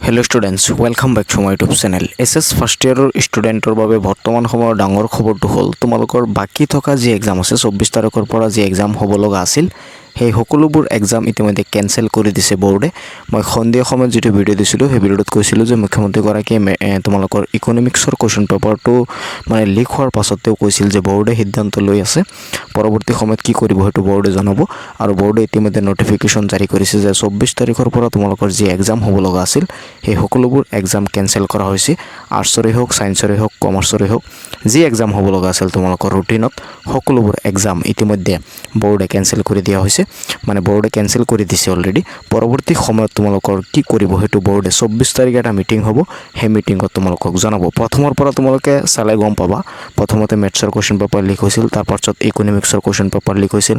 hello students welcome back to my YouTube channel SS first इयरर स्टूडेंटर বাবে বৰ্তমান সময়ৰ ডাঙৰ খবৰটো হ'ল তোমালোকৰ বাকি থকা যি এক্সাম আছে 24 তাৰিখৰ পৰা যি এক্সাম হ'ব লগা আছিল সেই সকলোবোৰ এক্সাম ইতিমধ্যে কেনসেল কৰি দিছে বোৰ্ডে মই সন্ধিয়া সময়ত যেটো ভিডিও দিছিলো সেই ভিডিওত কৈছিলো যে মুখ্যমন্ত্ৰী গৰাকীয়ে তোমালোকৰ ইকোনমিক্সৰ কোৱেশ্চন পেপাৰটো মানে লিক হোৱাৰ পাছতেও কৈছিল যে বোৰ্ডে সিদ্ধান্ত লৈ আছে পৰৱৰ্তী সময়ত কি কৰিব হেতু বোৰ্ডে জনাব আৰু বোৰ্ডে ইতিমধ্যে নটিফিকেশন জাৰি কৰিছে যে 24 তাৰিখৰ পৰা তোমালোকৰ যি এক্সাম হ'ব লগা আছিল সেই সকলোবোৰ এক্সাম কেনসেল কৰা হৈছে আৰ্টছৰে হোক সায়েন্সৰে হোক কমাৰ্চৰে হোক যি এক্সাম হ'ব লগা আছিল তোমালোকৰ ৰুটিনত সকলোবোৰ এক্সাম ইতিমধ্যে বোৰ্ডে কেনসেল কৰি দিয়া হৈছে মানে বোৰ্ডে কেনসেল কৰি দিছে অলৰেডি পৰৱৰ্তী সময়ত তোমালোকৰ কি কৰিব হেতু বোৰ্ডে 24 তাৰিখে এটা মিটিং হ'ব সেই মিটিংত তোমালোকক জনাব প্ৰথমৰ পৰা তোমালোকে চালে গম পাবা প্ৰথমতে মেথছৰ কোৱেশ্চন পেপাৰ লিক হৈছিল তাৰ পাছত ইকোনমিক্সৰ কোৱেশ্চন পেপাৰ লিক হৈছিল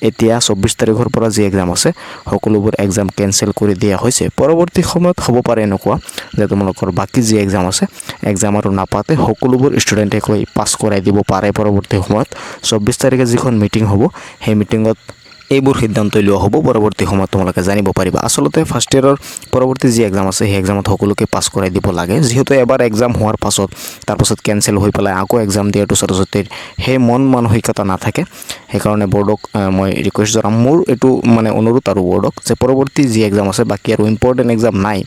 এতিয়া 24 তাৰিখৰ পৰা যি এক্সাম আছে সকলোবোৰ এক্সাম কেনসেল কৰি দিয়া হৈছে পৰৱৰ্তী সময়ত হ'ব পাৰে এনেকুৱা যে তোমালোকৰ বাকি যি এক্সাম আছে এক্সাম আৰু নাপাতে সকলোবোৰ ষ্টুডেন্টে কৈ পাস কৰাই দিব পাৰে পৰৱৰ্তী সময়ত 24 তাৰিখে যিখন মিটিং হ'ব সেই মিটিংত এইবোৰ সিদ্ধান্ত লোৱা হ'ব পৰৱৰ্তী সময়ত তোমালোকে জানিব পাৰিবা আসলতে ফাৰ্ষ্ট ইয়াৰৰ পৰৱৰ্তী যি এক্সাম আছে সেই এক্সামত সকলোকে পাস কৰাই দিব লাগে যেহেতু এবাৰ এক্সাম হোৱাৰ পাছত তাৰ পাছত কেনসেল হৈ পেলাই আকৌ এক্সাম দিয়াটো ছাত্ৰছাত্ৰীৰ সেই মন মানসিকতা নাথাকে সেই কাৰণে বোৰ্ডক মই ৰিকুৱেষ্ট জনাম মোৰ এটো মানে অনুৰোধ আৰু বোৰ্ডক যে পৰৱৰ্তী যি এক্সাম আছে বাকি আৰু ইম্পৰ্টেন্ট এক্সাম নাই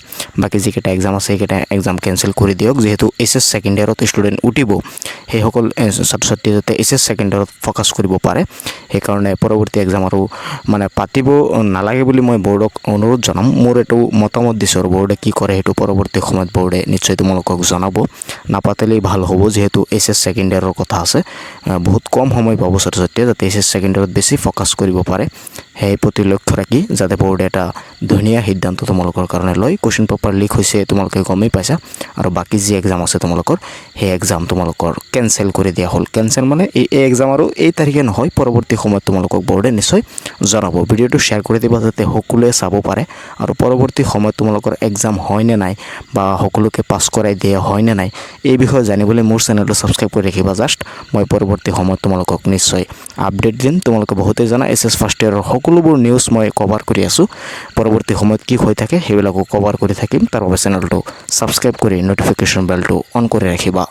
বাকি যিকেটা এক্সাম আছে সেইকেটা এক্সাম কেনসেল কৰি দিয়ক যেহেতু এসএস সেকেন্ড ইয়াৰত ষ্টুডেন্ট উঠিব সেই সকল ছাত্ৰছাত্ৰী যাতে এসএস সেকেন্ড ইয়াৰত ফোকাস কৰিব পাৰে সেই কাৰণে পৰৱৰ্তী এক্সাম আৰু মানে পাতিব নালাগে বুলি মই বোৰ্ডক অনুৰোধ জনাম মোৰ এটো মতামত দিছৰ বোৰ্ডে কি কৰে হেতু পৰৱৰ্তী সময়ত বোৰ্ডে নিশ্চয় তোমালোকক জনাব নাপাতেলেই ভাল হ'ব যেহেতু এসএস সেকেন্ড ইয়াৰৰ কথা আছে বহুত কম সময় পাব ছাত্ৰছাত্ৰীয়ে যাতে এসএস সেকেন্ড ইয়াৰত বেছি ফোকাস কৰিব পাৰে সেই প্ৰতি লক্ষ্য ৰাখি যাতে বোৰ্ডে এটা ধুনীয়া সিদ্ধান্ত তোমালোকৰ কাৰণে লয় কোৱেশ্চন পেপাৰ লিক হৈছে তোমালোকে গমেই পাইছা আৰু বাকি যি এক্সাম আছে তোমালোকৰ সেই এক্সাম তোমালোকৰ কেনসেল কৰি দিয়া হল কেনসেল মানে এই এক্সাম আৰু এই তাৰিখে নহয় পৰৱৰ্তী সময়ত তোমালোকক বোৰ্ডে নিশ্চয় জনাব ভিডিওটো শেয়াৰ কৰি দিবা যাতে সকলোৱে চাব পাৰে আৰু পৰৱৰ্তী সময়ত তোমালোকৰ এক্সাম হয় নে নাই বা সকলোকে পাস কৰাই দিয়া হয় নে নাই এই বিষয়ে জানিবলৈ মোৰ চেনেলটো সাবস্ক্ৰাইব কৰি ৰাখিবা জাস্ট মই পৰৱৰ্তী সময়ত তোমালোকক নিশ্চয় আপডেট দিম তোমালোকে বহুতে জানা এসএস ফাৰ্ষ্ট ইয়াৰৰ সকলোবোৰ নিউজ মই কভাৰ কৰি আছো পৰৱৰ্তী সময়ত কি হৈ থাকে হেবিলাকো কভাৰ কৰি থাকিম তাৰ বাবে চেনেলটো সাবস্ক্ৰাইব কৰি নটিফিকেশন বেলটো অন কৰি ৰাখিবা